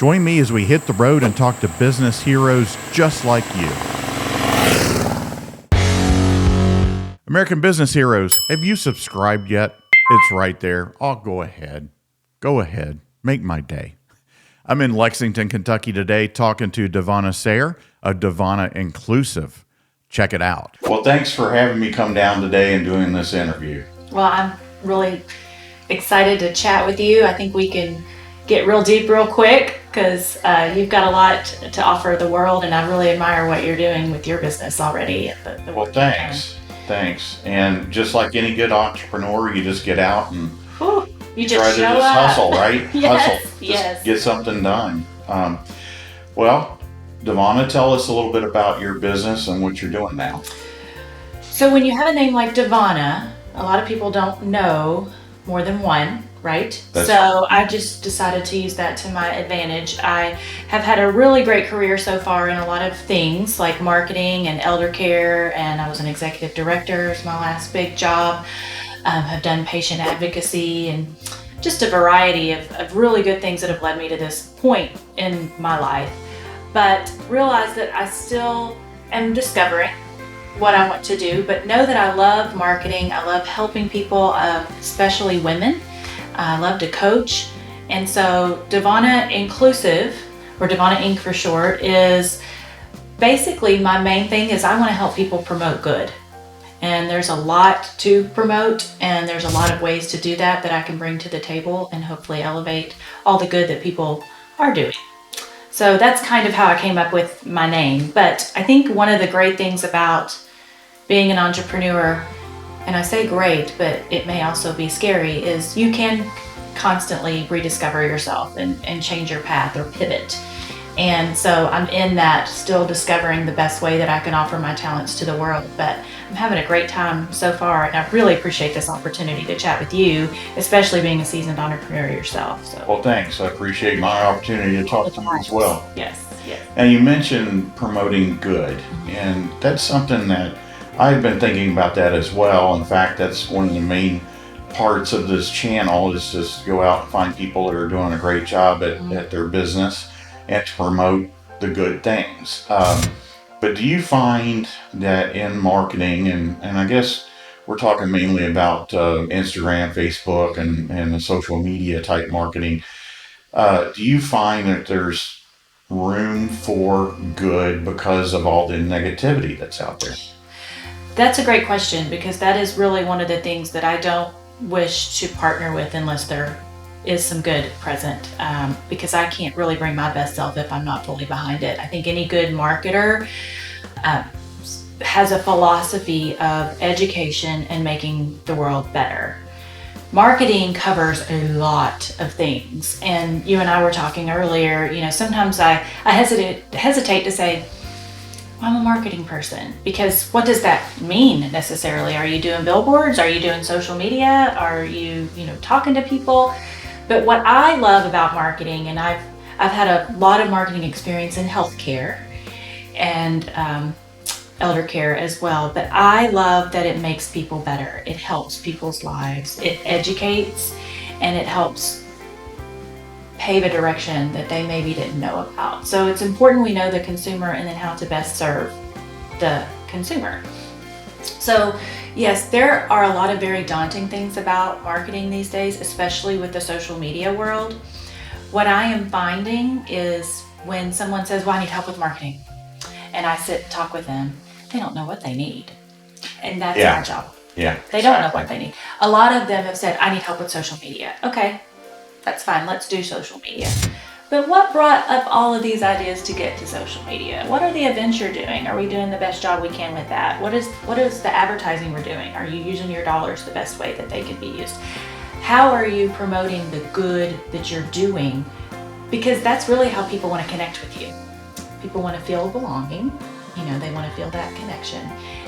Join me as we hit the road and talk to business heroes just like you. American business heroes, have you subscribed yet? It's right there. Oh, go ahead. Go ahead. Make my day. I'm in Lexington, Kentucky today talking to Davonna Saier of Davonna Inclusive. Check it out. Well, thanks for having me come down today and doing this interview. Well, I'm really excited to chat with you. I think we can get real deep real quick because you've got a lot to offer the world, and I really admire what you're doing with your business already. Well, thanks. Thanks. And just like any good entrepreneur, you just get out and you try to just hustle, right? Yes, hustle. Yes. Just get something done. Well, Davonna, tell us a little bit about your business and what you're doing now. So when you have a name like Davonna, a lot of people don't know more than one, right? So I just decided to use that to my advantage. I have had a really great career so far in a lot of things like marketing and elder care, and I was an executive director. It's my last big job. Have done patient advocacy and just a variety of really good things that have led me to this point in my life. But realize that I still am discovering what I want to do, but know that I love marketing. I love helping people, especially women. I love to coach. And so Davonna Inclusive, or Davonna Inc. for short, is basically my main thing is I want to help people promote good. And there's a lot to promote, and there's a lot of ways to do that I can bring to the table and hopefully elevate all the good that people are doing. So that's kind of how I came up with my name. But I think one of the great things about being an entrepreneur, and I say great, but it may also be scary, is you can constantly rediscover yourself and change your path or pivot. And so I'm in that, still discovering the best way that I can offer my talents to the world. But I'm having a great time so far, and I really appreciate this opportunity to chat with you, especially being a seasoned entrepreneur yourself. So. Well, thanks. I appreciate my opportunity to talk to you as well. Yes. And you mentioned promoting good, and that's something that I've been thinking about that as well. In fact, that's one of the main parts of this channel is just go out and find people that are doing a great job at their business and to promote the good things. But do you find that in marketing, and I guess we're talking mainly about Instagram, Facebook, and the social media type marketing, do you find that there's room for good because of all the negativity that's out there? That's a great question, because that is really one of the things that I don't wish to partner with unless there is some good present, because I can't really bring my best self if I'm not fully behind it. I think any good marketer has a philosophy of education and making the world better. Marketing covers a lot of things, and you and I were talking earlier, sometimes I hesitate to say, I'm a marketing person, because what does that mean necessarily? Are you doing billboards? Are you doing social media? Are you, talking to people? But what I love about marketing, and I've had a lot of marketing experience in healthcare and elder care as well, but I love that it makes people better. It helps people's lives. It educates, and it helps pave a direction that they maybe didn't know about. So it's important we know the consumer and then how to best serve the consumer. So yes, there are a lot of very daunting things about marketing these days, especially with the social media world. What I am finding is when someone says, well, I need help with marketing, and I sit and talk with them, they don't know what they need. And that's my job. Yeah. They don't know what they need. A lot of them have said, I need help with social media. Okay, that's fine. Let's do social media. But what brought up all of these ideas to get to social media? What are the events you're doing? Are we doing the best job we can with that? What is the advertising we're doing? Are you using your dollars the best way that they can be used? How are you promoting the good that you're doing? Because that's really how people want to connect with you. People want to feel belonging. They want to feel that connection.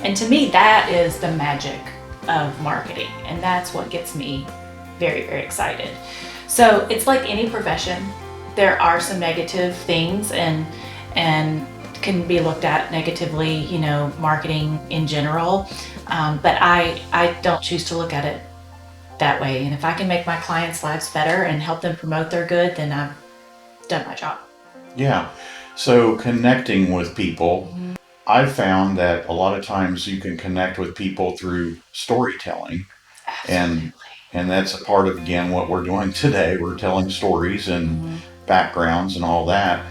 And to me, that is the magic of marketing. And that's what gets me very, very excited. So it's like any profession. There are some negative things and can be looked at negatively, marketing in general. But I don't choose to look at it that way. And if I can make my clients' lives better and help them promote their good, then I've done my job. Yeah. So connecting with people, Mm-hmm. I've found that a lot of times you can connect with people through storytelling, Absolutely. and that's a part of, again, what we're doing today. We're telling stories and Mm-hmm. backgrounds and all that.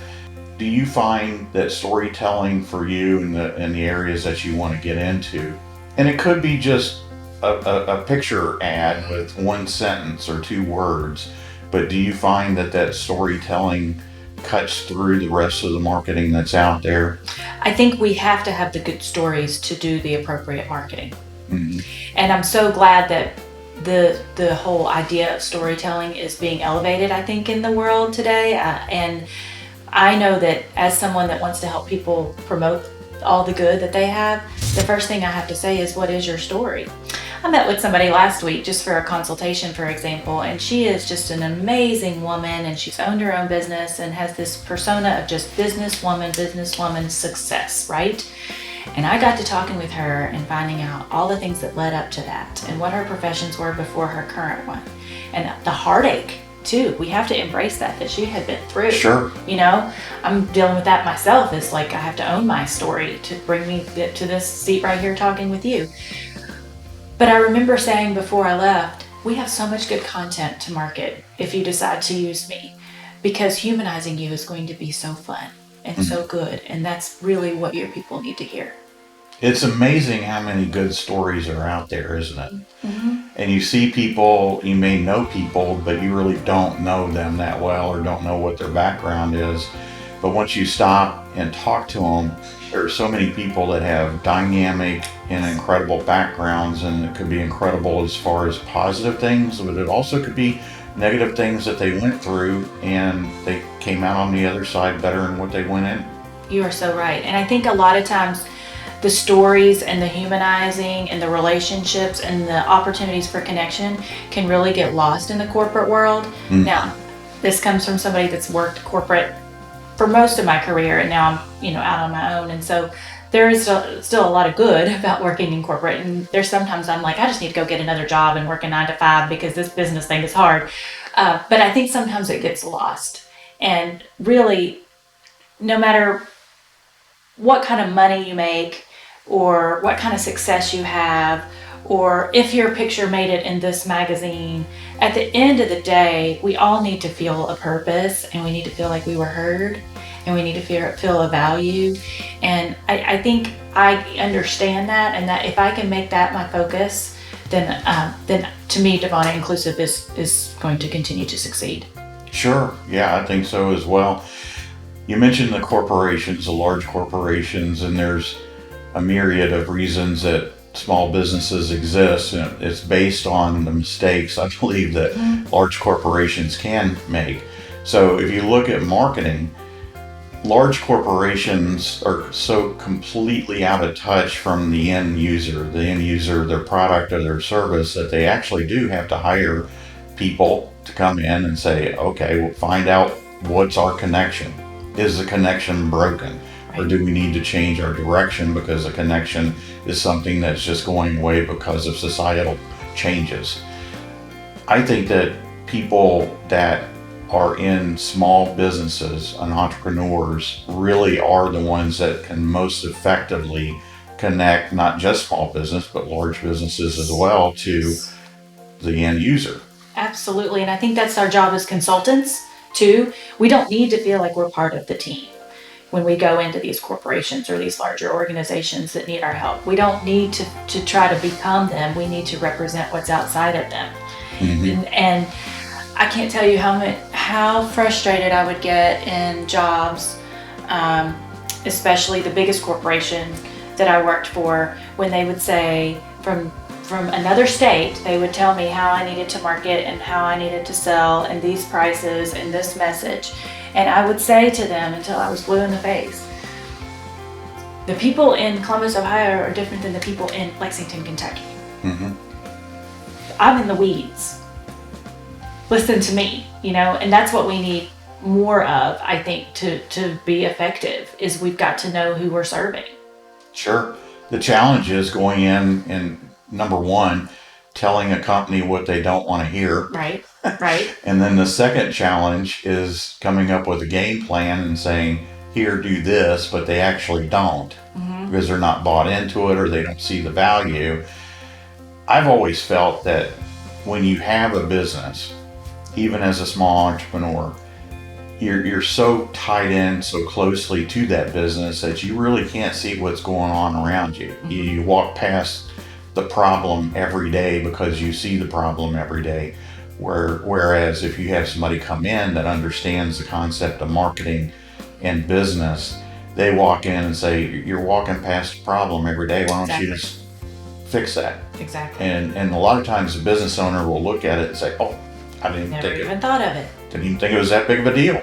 Do you find that storytelling for you in the areas that you want to get into, and it could be just a picture ad with one sentence or two words, but do you find that that storytelling cuts through the rest of the marketing that's out there? I think we have to have the good stories to do the appropriate marketing. Mm-hmm. And I'm so glad that the whole idea of storytelling is being elevated, I think, in the world today. And I know that as someone that wants to help people promote all the good that they have, the first thing I have to say is, what is your story? I met with somebody last week just for a consultation, for example, and she is just an amazing woman, and she's owned her own business and has this persona of just businesswoman success, right? And I got to talking with her and finding out all the things that led up to that and what her professions were before her current one. And the heartache too. We have to embrace that she had been through. Sure. You know, I'm dealing with that myself. It's like I have to own my story to bring me to this seat right here talking with you. But I remember saying before I left, we have so much good content to market if you decide to use me, because humanizing you is going to be so fun and so good. And that's really what your people need to hear. It's amazing how many good stories are out there, isn't it? Mm-hmm. And you see people, you may know people, but you really don't know them that well or don't know what their background is. But once you stop and talk to them, there are so many people that have dynamic and incredible backgrounds, and it could be incredible as far as positive things, but it also could be negative things that they went through and they came out on the other side better than what they went in. You are so right. And I think a lot of times the stories and the humanizing and the relationships and the opportunities for connection can really get lost in the corporate world. Mm. Now, this comes from somebody that's worked corporate for most of my career, and now I'm, out on my own. And so there is still a lot of good about working in corporate. And there's sometimes I'm like, I just need to go get another job and work a 9 to 5 because this business thing is hard. But I think sometimes it gets lost. And really, no matter what kind of money you make or what kind of success you have, or if your picture made it in this magazine, at the end of the day, we all need to feel a purpose, and we need to feel like we were heard, and we need to feel a value. And I think I understand that, and that if I can make that my focus, then to me, Davonna Inclusive is going to continue to succeed. Sure. Yeah, I think so as well. You mentioned the corporations, the large corporations, and there's a myriad of reasons that small businesses exist, and it's based on the mistakes, I believe, that large corporations can make. So if you look at marketing, large corporations are so completely out of touch from the end user, their product or their service, that they actually do have to hire people to come in and say, okay, we'll find out what's our connection. Is the connection broken? Or do we need to change our direction because the connection is something that's just going away because of societal changes? I think that people that are in small businesses and entrepreneurs really are the ones that can most effectively connect not just small business, but large businesses as well to the end user. Absolutely. And I think that's our job as consultants too. We don't need to feel like we're part of the team when we go into these corporations or these larger organizations that need our help. We don't need to try to become them. We need to represent what's outside of them. Mm-hmm. And I can't tell you how frustrated I would get in jobs, especially the biggest corporation that I worked for, when they would say from another state, they would tell me how I needed to market and how I needed to sell and these prices and this message. And I would say to them until I was blue in the face, the people in Columbus, Ohio are different than the people in Lexington, Kentucky. Mm-hmm. I'm in the weeds. Listen to me, and that's what we need more of, I think, to be effective, is we've got to know who we're serving. Sure. The challenge is going in and, number one, telling a company what they don't want to hear. Right. Right. And then the second challenge is coming up with a game plan and saying, here, do this, but they actually don't because they're not bought into it or they don't see the value. I've always felt that when you have a business, even as a small entrepreneur, you're so tied in so closely to that business that you really can't see what's going on around you. You walk past the problem every day because you see the problem every day. Whereas if you have somebody come in that understands the concept of marketing and business, they walk in and say, "You're walking past a problem every day. Why don't you just fix that?" Exactly. And a lot of times the business owner will look at it and say, "Oh, I didn't Never even thought of it. Didn't even think it was that big of a deal."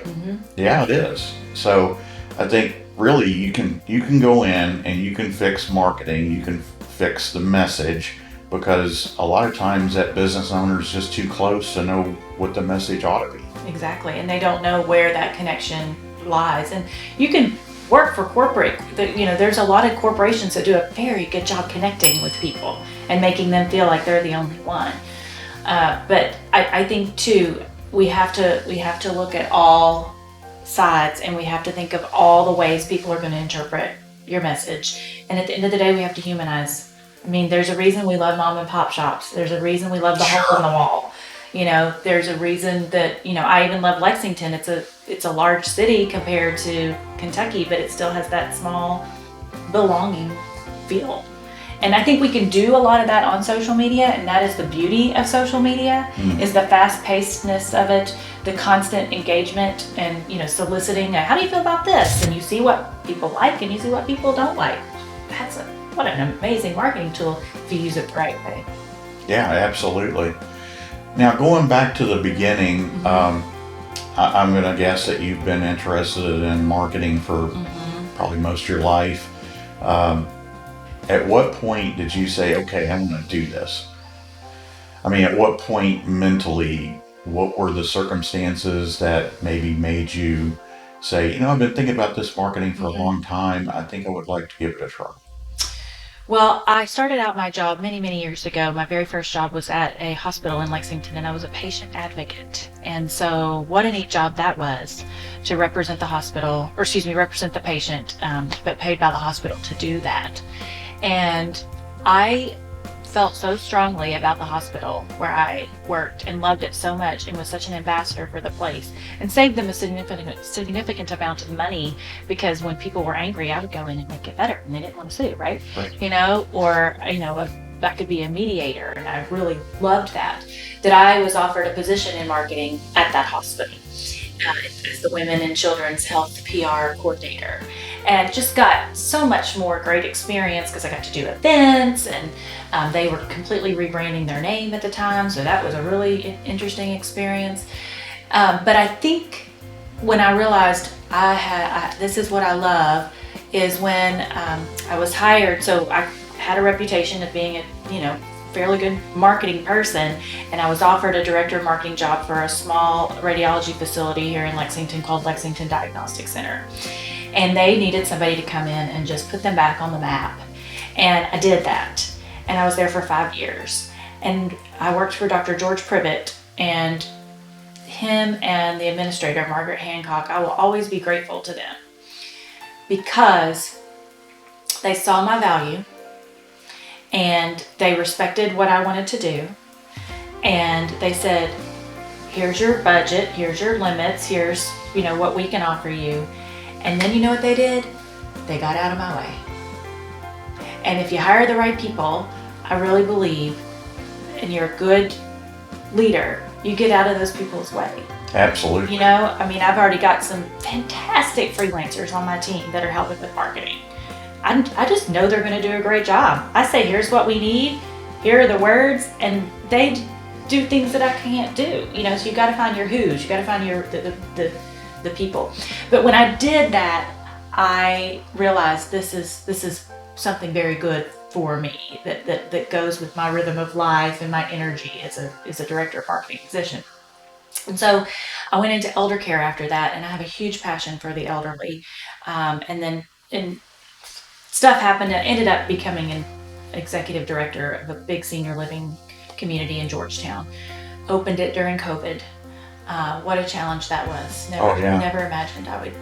Yeah, it is. So I think really you can go in and you can fix marketing, you can fix the message, because a lot of times that business owner is just too close to know what the message ought to be. Exactly. And they don't know where that connection lies. And you can work for corporate, there's a lot of corporations that do a very good job connecting with people and making them feel like they're the only one. But I think too, we have to look at all sides, and we have to think of all the ways people are going to interpret your message. And at the end of the day, we have to humanize. I mean, there's a reason we love mom and pop shops. There's a reason we love the hole in the wall. There's a reason that, I even love Lexington. It's a large city compared to Kentucky, but it still has that small belonging feel. And I think we can do a lot of that on social media, and that is the beauty of social media, is the fast-pacedness of it, the constant engagement, and soliciting. How do you feel about this? And you see what people like, and you see what people don't like. What an amazing marketing tool if you use it the right way. Yeah, absolutely. Now, going back to the beginning, I'm going to guess that you've been interested in marketing for probably most of your life. At what point did you say, okay, I'm going to do this? I mean, at what point mentally, what were the circumstances that maybe made you say, I've been thinking about this marketing for a long time. I think I would like to give it a try. Well, I started out my job many, many years ago. My very first job was at a hospital in Lexington, and I was a patient advocate. And so what a neat job that was, to represent the hospital, or excuse me, represent the patient, but paid by the hospital to do that. And I felt so strongly about the hospital where I worked and loved it so much and was such an ambassador for the place and saved them a significant amount of money, because when people were angry, I would go in and make it better, and they didn't want to sue, right? Or that could be a mediator, and I really loved that I was offered a position in marketing at that hospital as the Women and Children's Health PR coordinator, and just got so much more great experience because I got to do events, and they were completely rebranding their name at the time, so that was a really interesting experience. But I think when I realized this is what I love is when I was hired. So I had a reputation of being a fairly good marketing person, and I was offered a director of marketing job for a small radiology facility here in Lexington called Lexington Diagnostic Center. And they needed somebody to come in and just put them back on the map. And I did that. And I was there for 5 years. And I worked for Dr. George Privet, and him and the administrator, Margaret Hancock, I will always be grateful to them because they saw my value and they respected what I wanted to do. And they said, here's your budget, here's your limits, here's what we can offer you. And then you know what they did? They got out of my way. And if you hire the right people, I really believe, and you're a good leader, you get out of those people's way. Absolutely. I've already got some fantastic freelancers on my team that are helping with marketing. I just know they're going to do a great job. I say, here's what we need, here are the words, and they do things that I can't do. So you got to find your who's, you got to find your the people. But when I did that, I realized this is something very good for me that goes with my rhythm of life and my energy as a director of marketing position. And so I went into elder care after that, and I have a huge passion for the elderly. And stuff happened. I ended up becoming an executive director of a big senior living community in Georgetown. opened it during COVID. What a challenge that was. Never imagined I would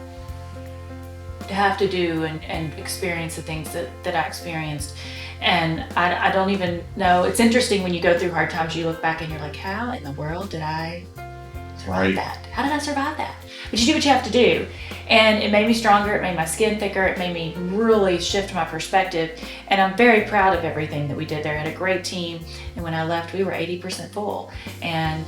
have to do and experience the things that I experienced. And I don't even know. It's interesting when you go through hard times, you look back and you're like, how in the world did I survive that? How did I survive that? But you do what you have to do. And it made me stronger. It made my skin thicker. It made me really shift my perspective. And I'm very proud of everything that we did there. I had a great team. And when I left, we were 80% full. And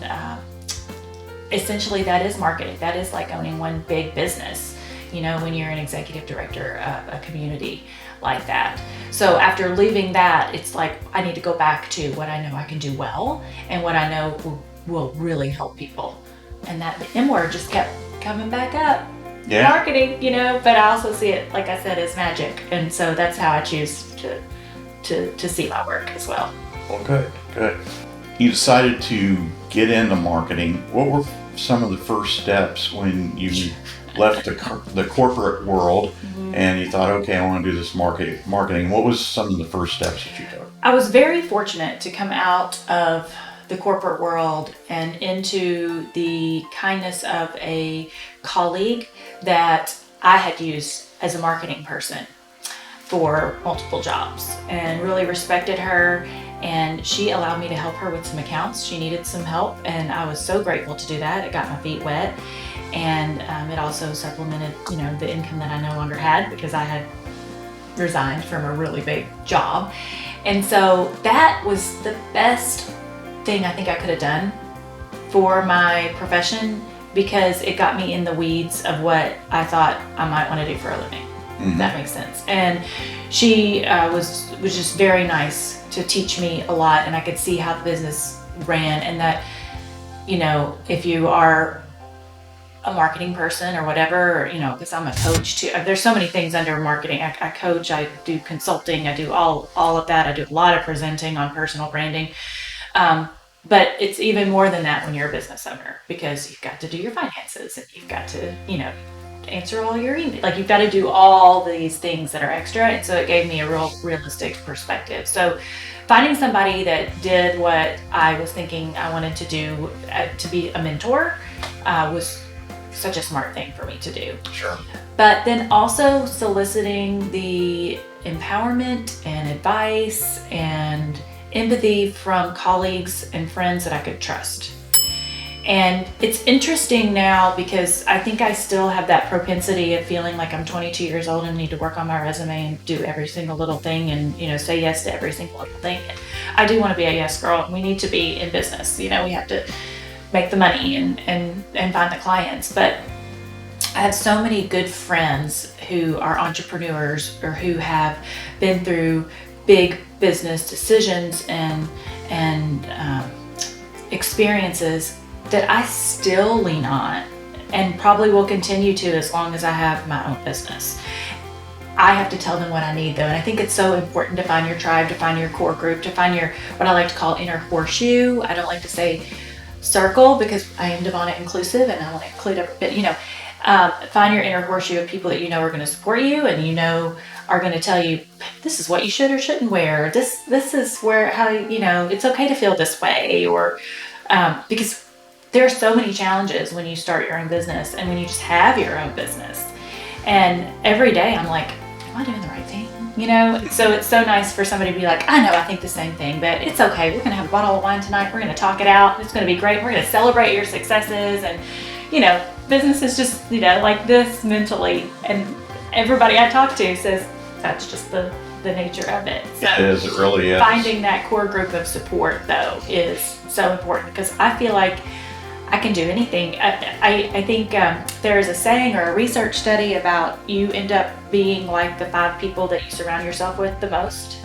essentially that is marketing. That is like owning one big business, you know, when you're an executive director of a community like that. So after leaving that, it's like I need to go back to what I know I can do well and what I know will really help people. And that the M word just kept coming back up. Yeah. Marketing, you know, but I also see it, like I said, as magic. And so that's how I choose to see my work as well. Well, good. You decided to get into marketing. What were some of the first steps when you left the corporate world and you thought, okay, I want to do this marketing? What was some of the first steps that you took? I was very fortunate to come out of the corporate world and into the kindness of a colleague that I had used as a marketing person for multiple jobs and really respected her. And she allowed me to help her with some accounts. She needed some help, and I was so grateful to do that. It got my feet wet, and it also supplemented, you know, the income that I no longer had because I had resigned from a really big job. And so that was the best thing I think I could have done for my profession because it got me in the weeds of what I thought I might want to do for a living. If that makes sense. And she was just very nice to teach me a lot, and I could see how the business ran, and that, you know, if you are a marketing person or whatever, or, you know, because I'm a coach too. There's so many things under marketing. I coach, I do consulting, I do all of that. I do a lot of presenting on personal branding. But it's even more than that when you're a business owner, because you've got to do your finances and you've got to, you know, answer all your emails. Like, you've got to do all these things that are extra. And so it gave me a real realistic perspective. So finding somebody that did what I was thinking I wanted to do, to be a mentor, was such a smart thing for me to do. Sure. But then also soliciting the empowerment and advice and empathy from colleagues and friends that I could trust. And it's interesting now because I think I still have that propensity of feeling like I'm 22 years old and need to work on my resume and do every single little thing and, you know, say yes to every single little thing. And I do want to be a yes girl, and we need to be in business. You know, we have to make the money and find the clients. But I have so many good friends who are entrepreneurs or who have been through big business decisions and experiences that I still lean on and probably will continue to as long as I have my own business. I have to tell them what I need though. And I think it's so important to find your tribe, to find your core group, to find your, what I like to call inner horseshoe. I don't like to say circle because I am Davonna Inclusive and I want to include every bit, you know. Find your inner horseshoe of people that you know are going to support you and you know are going to tell you, this is what you should or shouldn't wear. This is where, how, you know, it's okay to feel this way, or because there are so many challenges when you start your own business and when you just have your own business. And every day I'm like, am I doing the right thing? You know, so it's so nice for somebody to be like, I know I think the same thing, but it's okay. We're going to have a bottle of wine tonight. We're going to talk it out. It's going to be great. We're going to celebrate your successes. And, you know, business is just, you know, like this mentally. And everybody I talk to says that's just the nature of it. So it is, it really is. Finding that core group of support, though, is so important because I feel like I can do anything. I think there is a saying or a research study about you end up being like the 5 people that you surround yourself with the most.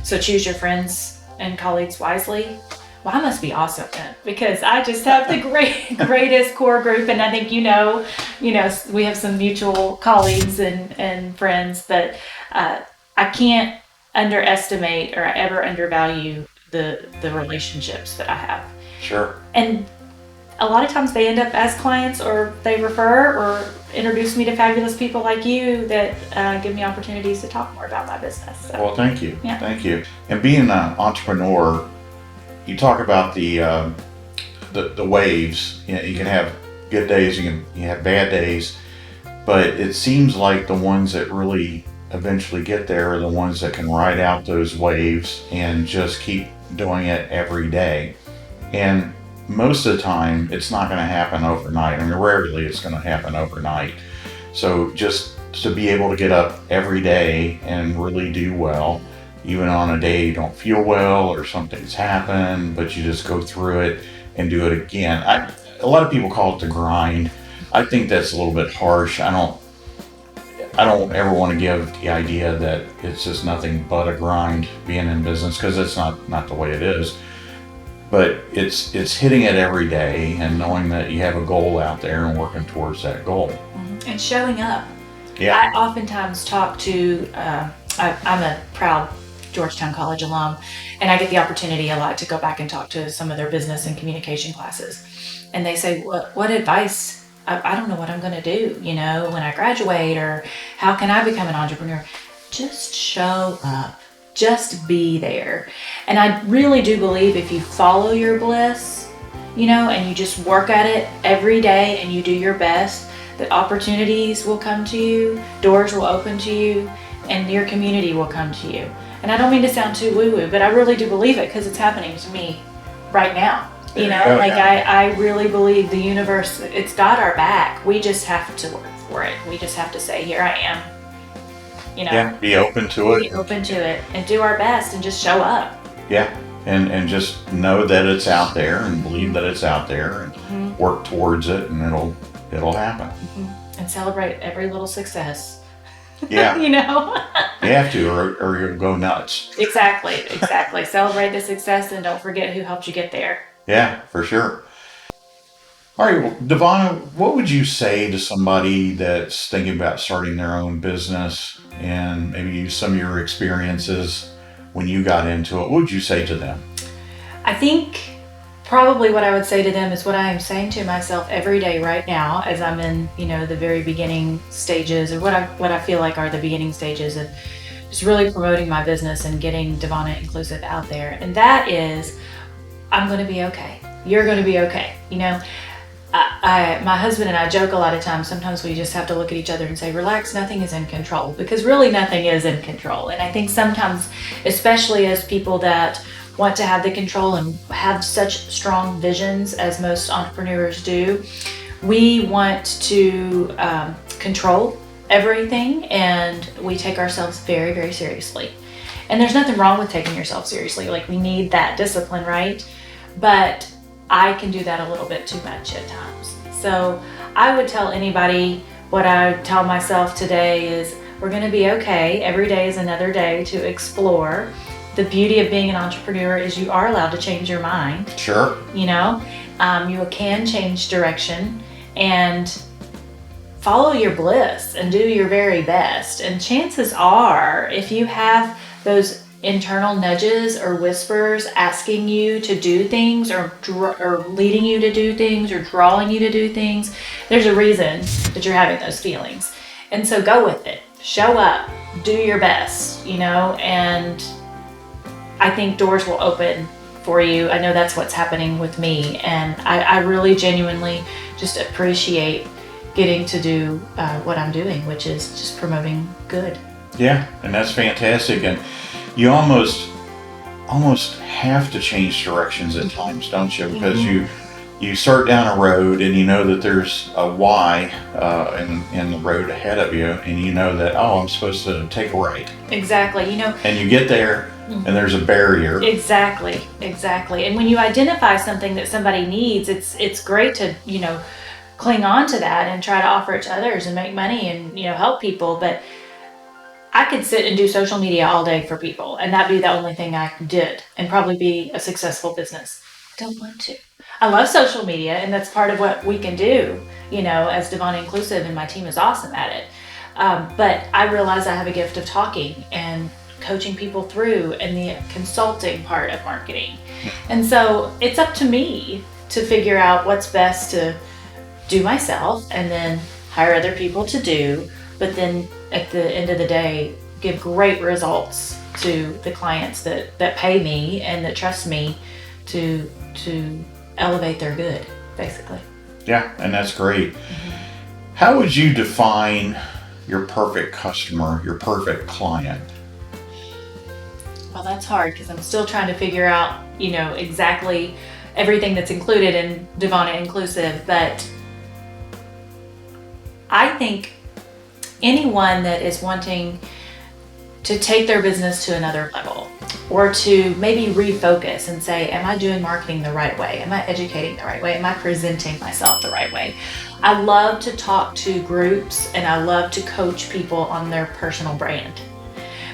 So choose your friends and colleagues wisely. Well, I must be awesome then because I just have the greatest core group. And I think, you know, we have some mutual colleagues and friends that I can't underestimate or ever undervalue the relationships that I have. Sure. And a lot of times they end up as clients, or they refer or introduce me to fabulous people like you that give me opportunities to talk more about my business. So, well, thank you. Yeah. Thank you. And being an entrepreneur, you talk about the the waves. You know, you can have good days, you have bad days, but it seems like the ones that really eventually get there are the ones that can ride out those waves and just keep doing it every day. And most of the time, it's not going to happen overnight. I mean, rarely it's going to happen overnight. So just to be able to get up every day and really do well, even on a day you don't feel well or something's happened, but you just go through it and do it again. A lot of people call it the grind. I think that's a little bit harsh. I don't ever want to give the idea that it's just nothing but a grind being in business, because it's not the way it is. But it's hitting it every day and knowing that you have a goal out there and working towards that goal. Mm-hmm. And showing up. Yeah. I oftentimes talk to, I'm a proud Georgetown College alum, and I get the opportunity a lot to go back and talk to some of their business and communication classes. And they say, what advice? I don't know what I'm going to do, when I graduate, or how can I become an entrepreneur? Just show up. Just be there. And I really do believe if you follow your bliss, and you just work at it every day and you do your best, that opportunities will come to you, doors will open to you, and your community will come to you. And I don't mean to sound too woo-woo, but I really do believe it, because it's happening to me right now. I really believe the universe, it's got our back. We just have to work for it. We just have to say, here I am. Yeah, be open to it. Be open to it and do our best and just show up. Yeah, and just know that it's out there and believe that it's out there and work towards it, and it'll happen. Mm-hmm. And celebrate every little success. Yeah. You have to, or you'll go nuts. Exactly. Celebrate the success, and don't forget who helped you get there. Yeah, for sure. All right, well, Davonna, what would you say to somebody that's thinking about starting their own business, and maybe use some of your experiences when you got into it? What would you say to them? I think probably what I would say to them is what I am saying to myself every day right now, as I'm in, the very beginning stages, or what I feel like are the beginning stages of just really promoting my business and getting Davonna Inclusive out there. And that is, I'm going to be okay. You're going to be okay. My husband and I joke a lot of times. Sometimes we just have to look at each other and say, relax, nothing is in control, because really nothing is in control. And I think sometimes, especially as people that want to have the control and have such strong visions, as most entrepreneurs do, we want to control everything, and we take ourselves very, very seriously. And there's nothing wrong with taking yourself seriously. Like, we need that discipline, right? But I can do that a little bit too much at times. So I would tell anybody what I tell myself today is, we're going to be okay. Every day is another day to explore. The beauty of being an entrepreneur is you are allowed to change your mind. Sure. You can change direction and follow your bliss and do your very best. And chances are, if you have those internal nudges or whispers asking you to do things, or leading you to do things, or drawing you to do things, there's a reason that you're having those feelings. And so go with it. Show up. Do your best, and I think doors will open for you. I know that's what's happening with me, and I really genuinely just appreciate getting to do what I'm doing, which is just promoting good. Yeah, and that's fantastic. And you almost have to change directions at times, don't you? Because you start down a road and you know that there's a Y in the road ahead of you, and you know that, I'm supposed to take a right. Exactly. And you get there and there's a barrier. Exactly. And when you identify something that somebody needs, it's great to, cling on to that and try to offer it to others and make money and, help people. But I could sit and do social media all day for people, and that'd be the only thing I did, and probably be a successful business. I don't want to. I love social media, and that's part of what we can do, as Davonna Inclusive, and my team is awesome at it. But I realize I have a gift of talking and coaching people through, and the consulting part of marketing. And so it's up to me to figure out what's best to do myself, and then hire other people to do, but then at the end of the day, give great results to the clients that pay me and that trust me to elevate their good, basically. Yeah, and that's great. How would you define your perfect customer, your perfect client? Well, that's hard because I'm still trying to figure out, exactly everything that's included in Davonna Inclusive. But I think anyone that is wanting to take their business to another level, or to maybe refocus and say, am I doing marketing the right way? Am I educating the right way? Am I presenting myself the right way? I love to talk to groups and I love to coach people on their personal brand.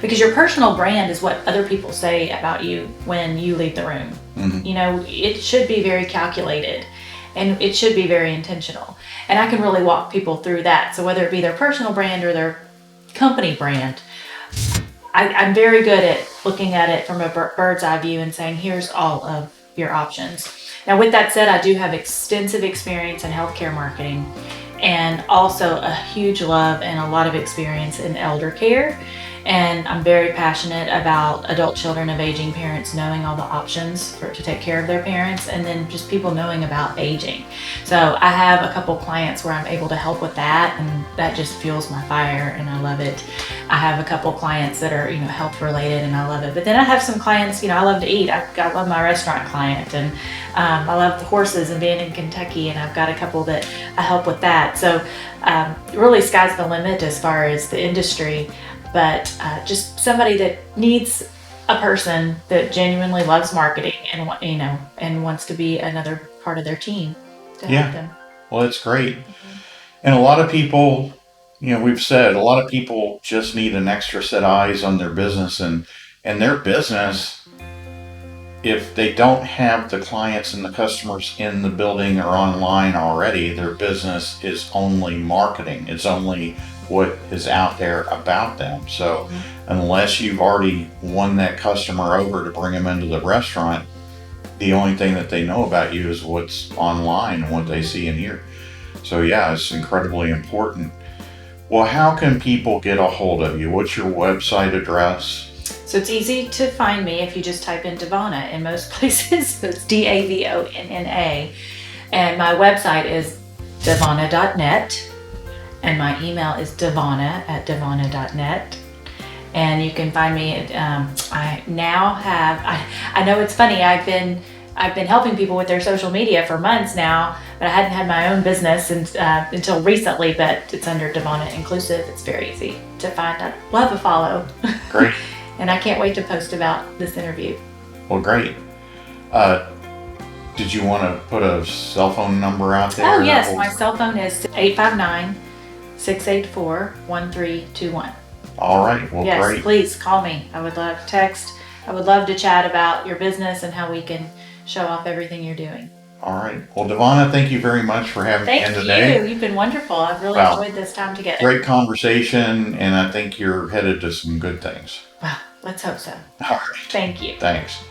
Because your personal brand is what other people say about you when you leave the room. It should be very calculated and it should be very intentional. And I can really walk people through that. So whether it be their personal brand or their company brand, I'm very good at looking at it from a bird's eye view and saying, here's all of your options. Now, with that said, I do have extensive experience in healthcare marketing and also a huge love and a lot of experience in elder care. And I'm very passionate about adult children of aging parents knowing all the options to take care of their parents, and then just people knowing about aging. So I have a couple clients where I'm able to help with that, and that just fuels my fire and I love it. I have a couple clients that are, health related, and I love it. But then I have some clients, I love to eat. I love my restaurant client, and I love the horses and being in Kentucky, and I've got a couple that I help with that. So really sky's the limit as far as the industry. But just somebody that needs a person that genuinely loves marketing and and wants to be another part of their team to help them. Well, that's great. And a lot of people, we've said a lot of people just need an extra set of eyes on their business, and their business, if they don't have the clients and the customers in the building or online already, their business is only marketing. It's only what is out there about them. So unless you've already won that customer over to bring them into the restaurant, the only thing that they know about you is what's online and what they see and hear. So yeah, it's incredibly important. Well, how can people get a hold of you? What's your website address? So it's easy to find me if you just type in Davonna in most places. It's Davonna. And my website is davonna.net. And my email is davonna@davonna.net. And you can find me at, I know it's funny, I've been helping people with their social media for months now, but I hadn't had my own business until recently, but it's under Davonna Inclusive. It's very easy to find. I'd love a follow. Great. And I can't wait to post about this interview. Well, great. Did you want to put a cell phone number out there? Oh, yes. My cell phone is 859-684-1321. All right. Well, yes, great. Please call me. I would love text. I would love to chat about your business and how we can show off everything you're doing. All right. Well, Davonna, thank you very much for having me in today. Thank you. You've been wonderful. I've really enjoyed this time together. Great conversation, and I think you're headed to some good things. Well, let's hope so. All right. Thank you. Thanks.